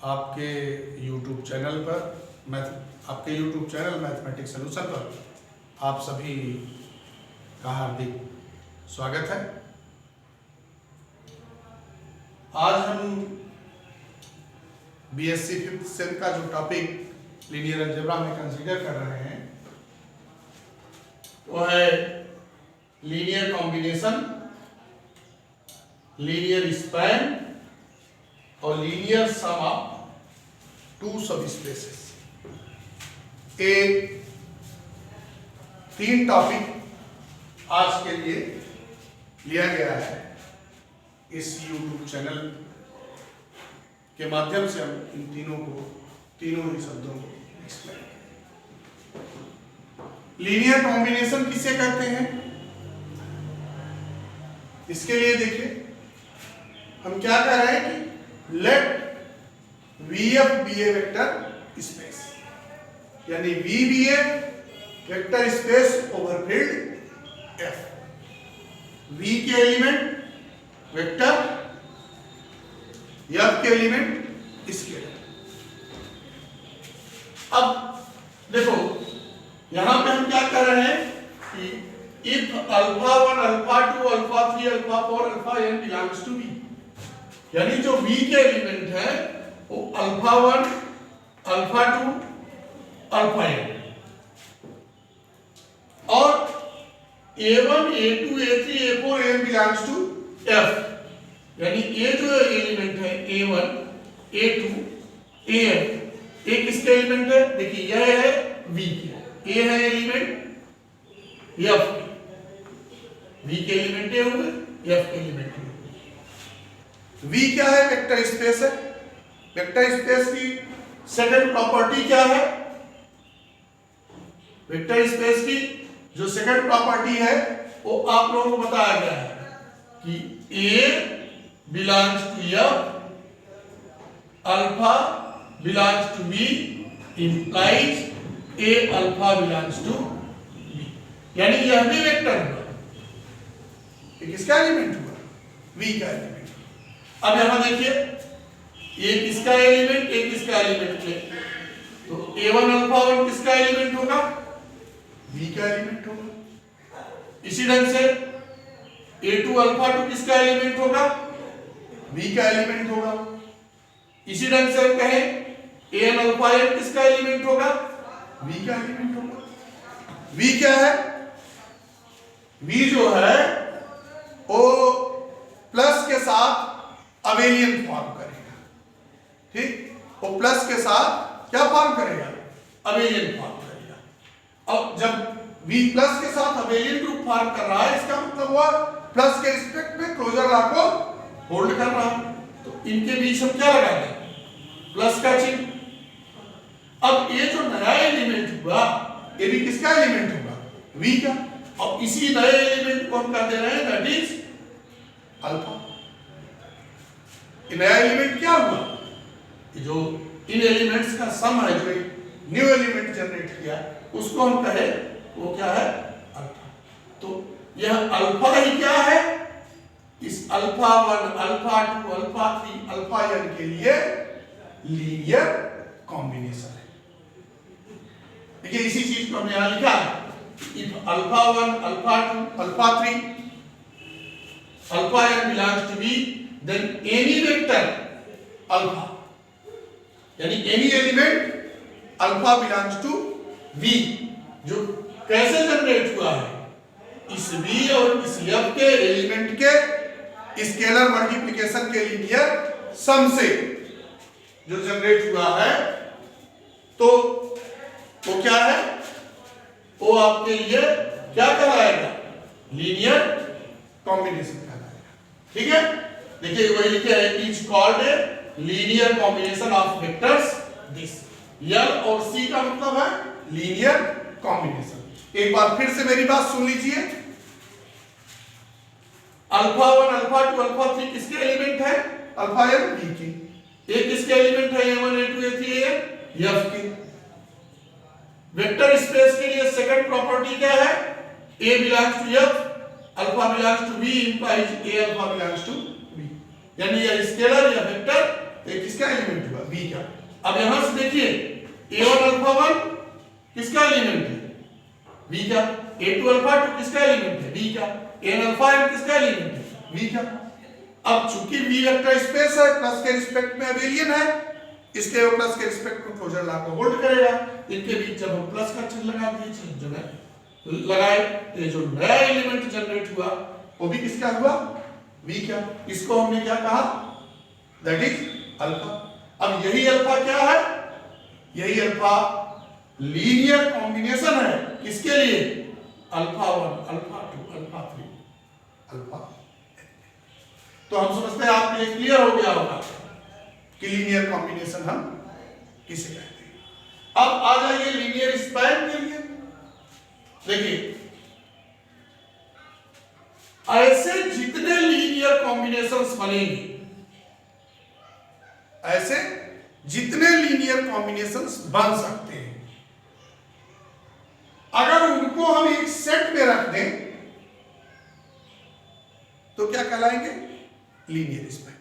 आपके YouTube channel पर mathematics solution पर आप सभी का हार्दिक स्वागत है। आज हम BSc 5th सेम का जो टॉपिक लीनियर अलजेब्रा में कंसीडर कर रहे हैं वो है लीनियर कॉम्बिनेशन, लीनियर स्पैन और linear sum of two subspaces. एक 3 टॉपिक आज के लिए लिया गया है। इस YouTube चैनल के माध्यम से हम इन तीनों ही शब्दों को एक्सप्लेन। लीनियर कॉम्बिनेशन किसे कहते हैं, इसके लिए देखिए हम क्या कर रहे हैं कि let VF be a vector space, यानी V भी है vector space over field F। V के एलिमेंट वेक्टर, F के एलिमेंट स्केलर। अब देखो यहां पे हम क्या कर रहे हैं कि if alpha 1 alpha 2 alpha 3 alpha 4 alpha n belongs to V, यानी जो V के एलिमेंट है वो अल्फा 1 अल्फा 2 अल्फा n और A1 A2 A3 A4 n belongs to F, यानी ये जो एलिमेंट है A1 A2 AN एक किसका एलिमेंट है, देखिए यह है V के, A है एलिमेंट F के, V के एलिमेंट ये होंगे, F के एलिमेंट होंगे। V क्या है, वेक्टर स्पेस है। वेक्टर स्पेस की सेकंड प्रॉपर्टी क्या है, वेक्टर स्पेस की जो सेकंड प्रॉपर्टी है वो आप लोगों को बताया गया है कि A belongs to F, alpha belongs to B implies A alpha belongs to B, यानी यह भी वेक्टर हुआ, ये किसका एलिमेंट हुआ, V का एलिमेंट। अब यहां देखिए एक इसका एलिमेंट एक इसका एलिमेंट ले, तो A1 अल्फा 1 किसका एलिमेंट होगा, V का एलिमेंट होगा। इसी ढंग से A2 अल्फा 2 किसका एलिमेंट होगा, V का एलिमेंट होगा। इसी ढंग से हम कहें AN अल्फा n किसका एलिमेंट होगा, V का एलिमेंट होगा। V क्या है, V जो है वो प्लस के साथ अबेलियन फॉर्म करेगा, ठीक, वो प्लस के साथ क्या फॉर्म करेगा, अबेलियन फॉर्म करेगा। अब जब V प्लस के साथ अबेलियन ग्रुप फॉर्म कर रहा है, इसका मतलब हुआ प्लस के रिस्पेक्ट में क्लोजर लॉ को होल्ड कर रहा है, तो इनके बीच हम क्या लगा दें, प्लस का चिन्ह। अब ये जो नया एलिमेंट हुआ ये भी किसका एलिमेंट होगा, V का। अब इसी नए एलिमेंट को हम क्या दे रहे हैं, दैट इज अल्फा। नया एलिमेंट क्या हुआ, जो इन एलिमेंट्स का सम है, जो न्यू एलिमेंट जनरेट किया उसको हम कहे वो क्या है, अल्फा। तो यह अल्फा ही क्या है, इस alpha 1 alpha 2 alpha 3 alpha n के लिए लीनियर कॉम्बिनेशन है। देखिए इसी चीज को हमने यहां लिखा है, if alpha 1 alpha 2 alpha 3 alpha n belongs to V, then any vector alpha, यानी any element alpha belongs to V, जो कैसे जनरेट हुआ है, इस V और इस F के एलिमेंट के स्केलर मल्टीप्लिकेशन के लीनियर सम से जो जनरेट हुआ है, तो वो क्या है, वो आपके लिए क्या कहलाएगा, लीनियर कॉम्बिनेशन कहलाएगा, ठीक है। देखिए वही लिखे है, is called a linear combination of vectors this. L और C का मतलब है लीनियर कॉम्बिनेशन। एक बार फिर से मेरी बात सुन लीजिए, अल्फा 1 अल्फा 2 अल्फा 3 किसके एलिमेंट है, अल्फा n V के। एक किसके एलिमेंट है, A1 A2 A3 AN F के। वेक्टर स्पेस के लिए सेकंड प्रॉपर्टी क्या है, A belongs to F alpha belongs to V implies A alpha belongs to V, यानी यह स्केलर या वेक्टर एक किसका एलिमेंट हुआ, V का। अब यहां से देखिए A1 अल्फा 1 किसका एलिमेंट है? V का। A2 अल्फा 2 किसका एलिमेंट है? V का। An अल्फा n किसका एलिमेंट है? V का। अब चूंकि V वेक्टर स्पेस है, प्लस के रिस्पेक्ट में अबेलियन है, इसलिए वो प्लस के रिस्पेक्ट में क्लोजर लॉ को होल्ड करेगा। इनके बीच जब हम प्लस का चिन्ह लगा दिए, जो है लगाए, ये जो नया एलिमेंट जनरेट हुआ वो भी किसका हुआ? V का। इसको हमने क्या कहा? That is alpha. अब यही अल्फा क्या है? यही अल्फा लीनियर कॉम्बिनेशन है किसके लिए? Alpha 1 alpha 2 alpha 3 alpha. तो हम समझते हैं आपके लिए क्लियर हो गया होगा कि लीनियर कॉम्बिनेशन हम किसे कहते हैं। अब आ जाइए लीनियर स्पैन के लिए। देखिए ऐसे जितने लीनियर कॉम्बिनेशंस बनेंगे, ऐसे जितने लीनियर कॉम्बिनेशंस बन सकते हैं, अगर उनको हम एक सेट में रख दें तो क्या कहलाएंगे? Linear span.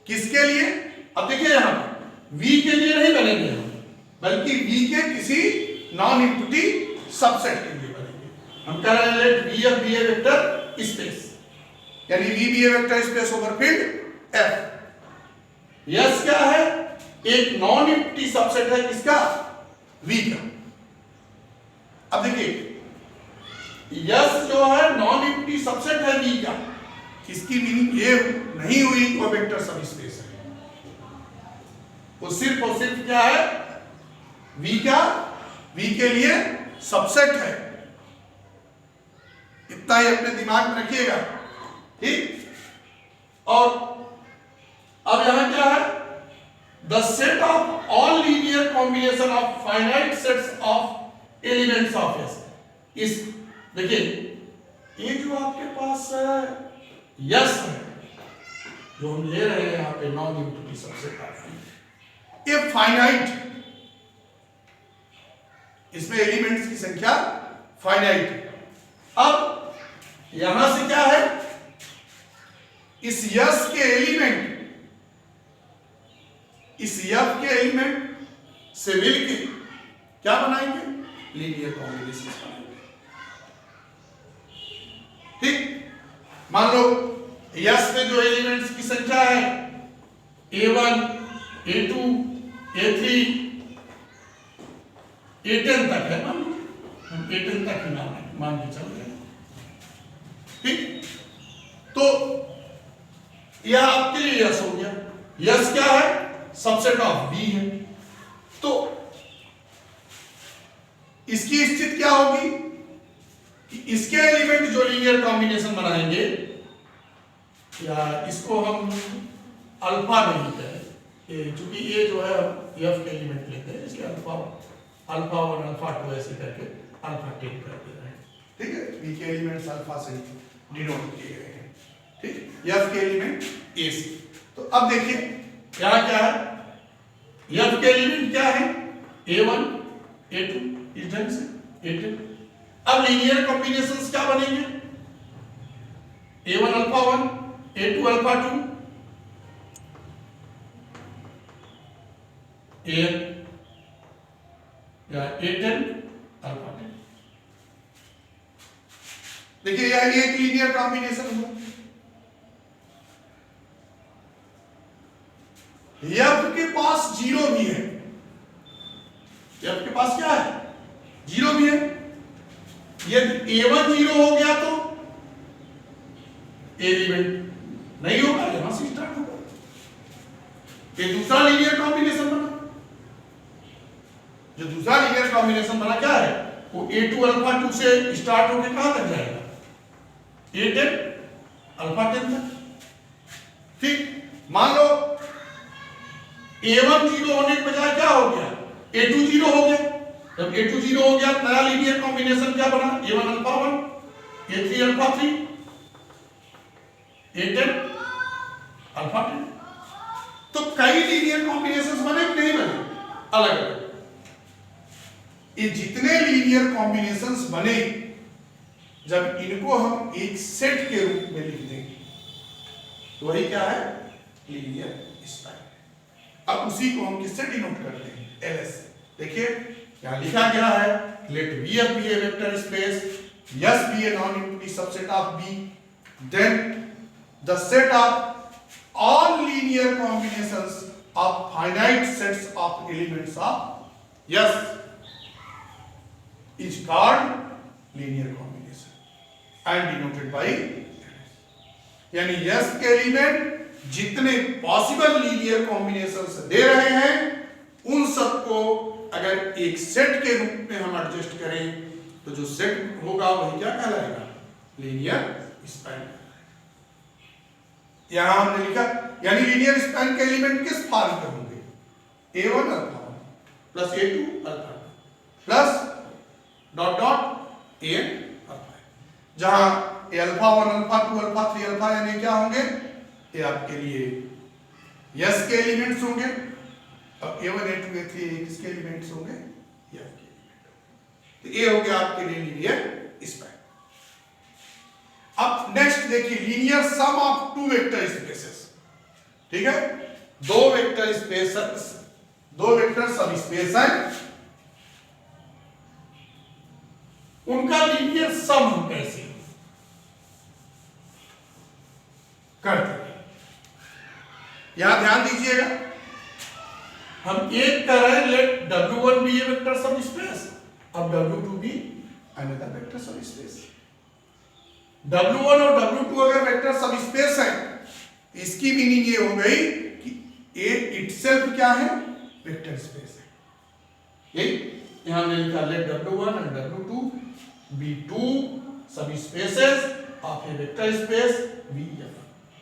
किसके लिए? अब देखिए यहां V के लिए नहीं बनेंगे हम, बल्कि V के किसी नॉन एम्प्टी सबसेट के लिए बनेंगे। हम कह रहे हैं let V be a vector space, यानी V be a vector space over field F। Yes क्या है? एक नॉन एम्प्टी सबसेट है किसका? V का। अब देखिए यस जो है नॉन एम्प्टी सबसेट है V का, इसकी मीनिंग ये नहीं हुई वो वेक्टर सब स्पेस है। वो सिर्फ और सिर्फ क्या है? V का, V के लिए सबसेट है। इतना ही अपने दिमाग में रखिएगा, ठीक। और अब यहां क्या है? The set of all linear combination of finite sets of elements of S. इस देखिए ये जो आपके पास यस है, जो हम ले रहे हैं यहां पे नॉन एम्प्टी सबसेट ऑफ, ये फाइनाइट, इसमें एलिमेंट्स की संख्या फाइनाइट है। अब यहां से क्या है? इस यस के एलिमेंट, इस यफ के एलिमेंट से मिलके क्या बनाएंगे? लीनियर कॉम्बिनेशन बनाएंगे, ठीक। मान लो यस में जो एलिमेंट्स की संख्या है A1 A2 A3 A10 तक है, मान लो हम A10 तक ही मान के चल रहे हैं, ठीक। तो यह आपके लिए यस हो गया। यस क्या है? सबसेट ऑफ V है। तो इसकी स्थिति क्या होगी कि इसके एलिमेंट जो लीनियर कॉम्बिनेशन बनाएंगे, या इसको हम अल्फा नहीं कहें, क्योंकि ये जो है एफ के एलिमेंट लेते हैं, इसलिए अल्फा 1 अल्फा 2 ऐसे करके अल्फा 10 कर दे रहे हैं, ठीक है। V के एलिमेंट्स अल्फा से डिनोट किए गए हैं, ठीक। एफ के एलिमेंट ए से। तो अब देखिए यहां क्या है? एफ के एलिमेंट क्या है? A1 A2 इस ढंग से A10। अब लीनियर कॉम्बिनेशंस क्या बनेंगे? A1 alpha 1 A2 alpha 2 AN या A10 अल्फा 10। देखिए यह एक लीनियर कॉम्बिनेशन हुआ। एफ के पास जीरो भी है, एफ के पास क्या है? जीरो भी है। यदि A1 जीरो हो गया तो एलिमेंट नहीं होगा, यहां से स्टार्ट होगा। ये दूसरा लीनियर कॉम्बिनेशन बना। जो दूसरा लीनियर कॉम्बिनेशन बना क्या है? वो A2 अल्फा 2 से स्टार्ट होकर कहां तक जाएगा? A10 अल्फा 10 तक, ठीक। मान लो A1 जीरो होने के बजाय क्या हो गया? A2 जीरो हो गया। जब A2 जीरो हो गया, नया लीनियर कॉम्बिनेशन क्या बना? A1 alpha 1 A3 alpha 3 A10 alpha 10। तो कई लीनियर कॉम्बिनेशंस बने कि नहीं बने? अलग अलग। ये जितने लीनियर कॉम्बिनेशंस बने, जब इनको हम एक सेट के रूप में लिख देंगे तो वही क्या है? Linear span. अब अब उसी को हम किससे डिनोट करते हैं? LS। देखिए यहाँ लिखा गया है let VF be a vector space, S be a non-empty subset of B, then the set of all linear combinations of finite sets of elements of S is called linear combination and denoted by LS। यानी S के element जितने possible linear combinations दे रहे हैं उन सबको अगर एक set के रूप में हम एडजस्ट करें तो जो सेट होगा वही क्या कहलाएगा? Linear span. यहां हमने लिखा यानी लीनियर स्पैन के एलिमेंट किस फॉर्म पे होंगे? A1 alpha 1 plus A2 alpha 2 plus dot dot AN alpha. जहां A alpha 1 alpha 2 alpha 3 alpha यानी क्या होंगे? ये आपके लिए S के एलिमेंट्स होंगे। अब A1 A2 A3 किसके एलिमेंट्स होंगे? F के एलिमेंट। तो ये हो गया आपके लिए लीनियर स्पैन। अब नेक्स्ट देखिए linear sum of two vector spaces. ठीक है, दो वेक्टर सब स्पेस है, उनका लीनियर सम हम कैसे करते हैं? यहां ध्यान दीजिएगा, हम एक कर रहे हैं let W1 be a vector subspace, अब W2 भी अनदर वेक्टर सब स्पेस। W1 और W2 अगर वेक्टर सब स्पेस है, इसकी मीनिंग ये हो गई कि A इटसेल्फ क्या है? वेक्टर स्पेस है। यही यहां हमने लिखा let W1 and W2 be two subspaces of a vector space VF।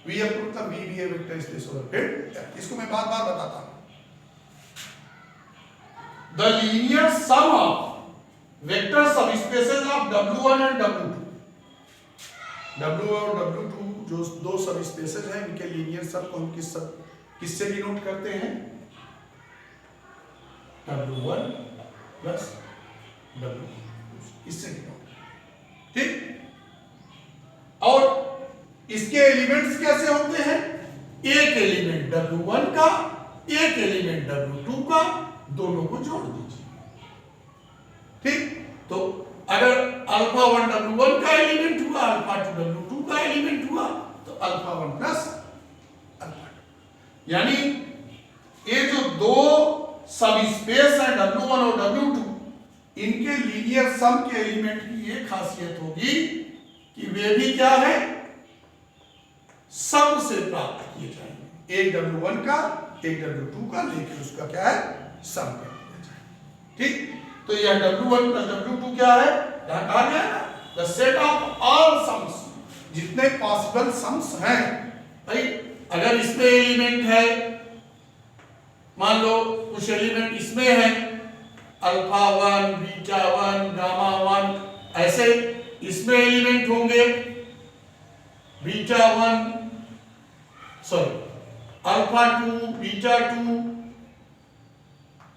VF मतलब V भी है वेक्टर स्पेस ओवर फिर इसको मैं बार-बार बताता हूं। The linear sum of vector subspaces of W1 and W2। W और W2 जो दो सब स्पेसेस हैं इनके लीनियर सम को हम किससे डिनोट करते हैं? W1 प्लस W2 इससे डिनोट। ठीक, और इसके एलिमेंट्स कैसे होते हैं? एक एलिमेंट W1 का, एक एलिमेंट W2 का, दोनों को जोड़ दीजिए। ठीक, तो अगर अल्फा 1 W1 का एलिमेंट हुआ, अल्फा 2 W2 का एलिमेंट हुआ, तो अल्फा 1 प्लस अल्फा 2। यानी ये जो दो सब स्पेस है W1 और W2, इनके लीनियर सम के एलिमेंट की ये खासियत होगी कि वे भी क्या है? सम से प्राप्त किए जाएंगे। एक W1 का, एक W2 का लेकर उसका क्या है? सम कर दिया जाए। ठीक, तो यह W1 प्लस W2 क्या है? यहां कहा गया ना the set of all sums, जितने पॉसिबल सम्स हैं। भाई अगर इसमें एलिमेंट है, मान लो कुछ एलिमेंट इसमें है, अल्फा 1, बीटा 1, गामा 1, ऐसे इसमें एलिमेंट होंगे, beta 1 sorry alpha 2, beta 2,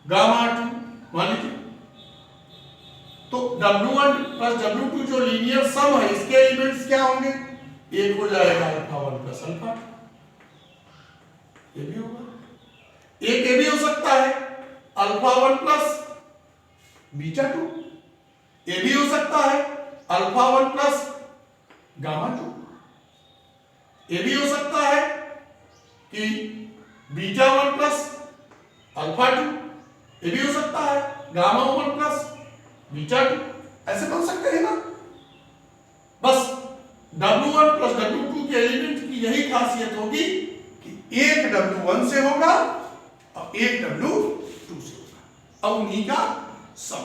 gamma 2 मान लीजिए। तो W1 प्लस W2 जो लीनियर सम है, इसके एलिमेंट्स क्या होंगे? एक हो जाएगा अल्फा 1 प्लस अल्फा 2, ये भी होगा। एक ये भी हो सकता है अल्फा 1 प्लस बीटा 2, ये भी हो सकता है अल्फा 1 प्लस गामा 2, ये भी हो सकता है कि बीटा 1 प्लस अल्फा 2, ये भी हो सकता है गामा 1 प्लस बीटा 2, ऐसे बन सकते हैं ना। बस W1 प्लस W2 के एलिमेंट की यही खासियत होगी कि एक W1 से होगा और एक W2 से होगा, और उन्हीं का सम।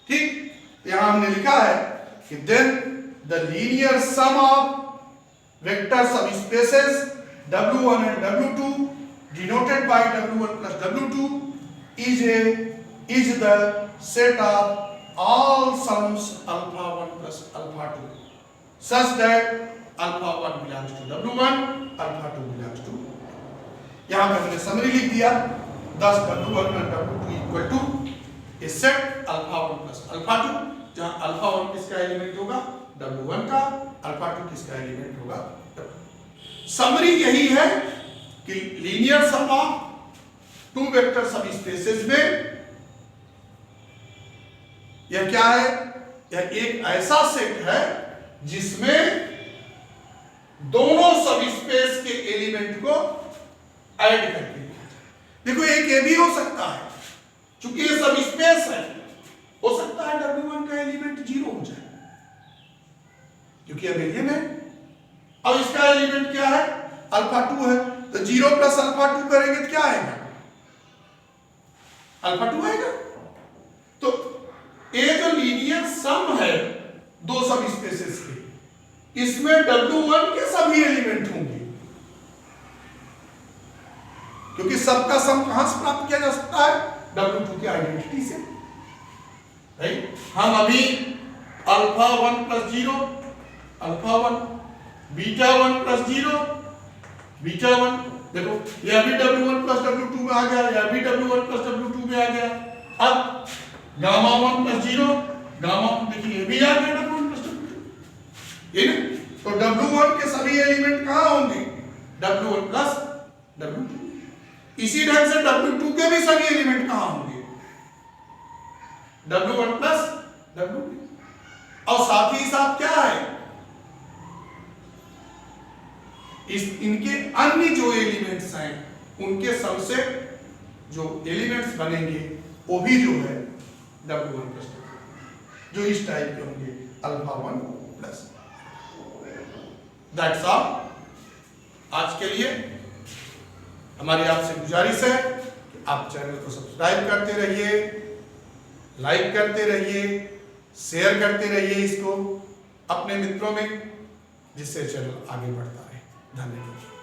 ठीक, यहां हमने लिखा है कि then the linear sum of vector subspaces W1 and W2 denoted by W1 plus W2 is the set of all sums alpha 1 plus alpha 2 such that alpha 1 belongs to W1, alpha 2 belongs to। यहां पे हमने summary लिख दिया, thus W1 and W2 equal to a set alpha 1 plus alpha 2, जहां alpha 1 किसका element होगा? W1 का, alpha 2 किसका एलिमेंट होगा? W2। समरी यही है कि linear sum of two vector subspaces में यह क्या है, यह एक ऐसा सेट है जिसमें दोनों सब स्पेस के एलिमेंट को ऐड करके लिखा जाए। देखो एक ये भी हो सकता है, चूंकि ये सब स्पेस है, हो सकता है W1 का एलिमेंट 0 हो जाए क्योंकि अबेलियन है। अब इसका एलिमेंट क्या है, अल्फा 2 है, तो 0 प्लस अल्फा 2 करेंगे तो क्या आएगा, अल्फा 2 आएगा। तो ये जो लीनियर सम है दो सब स्पेसेस के, इसमें W1 के सभी एलिमेंट होंगे, क्योंकि सबका सम कहां से प्राप्त किया जा सकता है, W2 की आइडेंटिटी से, राइट। हम अभी alpha 1 plus 0 alpha 1, beta 1 plus 0 beta 1, देखो ये अभी W1 प्लस W2 में आ गया, या अभी W1 प्लस W2 में आ गया। अब गामा 1 प्लस 0 गामा, देखिए ये भी आ गया W1 प्लस W2, ये ना। तो W1 के सभी एलिमेंट कहां होंगे, W1 प्लस W2। इसी ढंग से W2 के भी सभी एलिमेंट कहां होंगे, W1 प्लस W2। और साथ ही साथ क्या है, इनके अन्य जो एलिमेंट्स हैं उनके सम से जो एलिमेंट्स बनेंगे वो भी जो है W1 प्लस W2, जो इस टाइप के होंगे अल्फा 1 प्लस। दैट्स ऑल आज के लिए। हमारी आपसे गुजारिश है कि आप चैनल को सब्सक्राइब करते रहिए, लाइक करते रहिए, शेयर करते रहिए इसको अपने मित्रों में, जिससे चैनल आगे बढ़ता है। धन्यवाद।